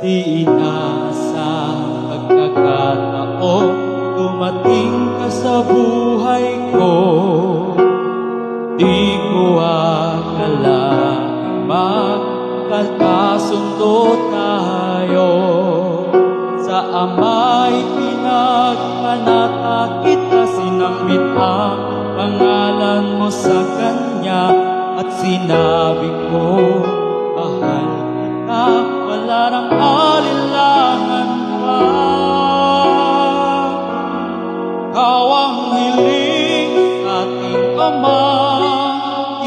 Di inaasang pagkakataon, dumating ka sa buhay ko. Di ko akalaing magkakasundo tayo. Sa Ama'y pinagpanata kita, sinambit ang pangalan mo sa Kanya, at sinabi ko, mahal kita, wala nang alinlangan pa. Ikaw ang hiling sa ating Ama,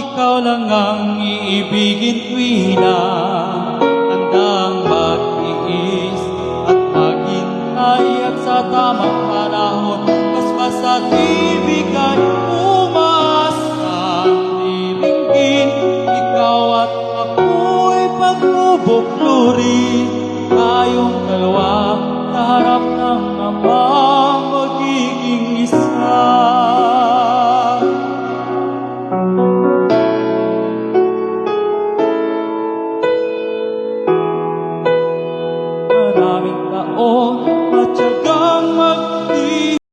ikaw lang ang iibigin tuwing na handang mag-iis at maghintay, at sa tamang panahon basbas at ibigay umaasang diringgin. Ikaw at ako'y pagbubukluri, tayong dalawa sa harap ng Amang magiging isa. Maraming taon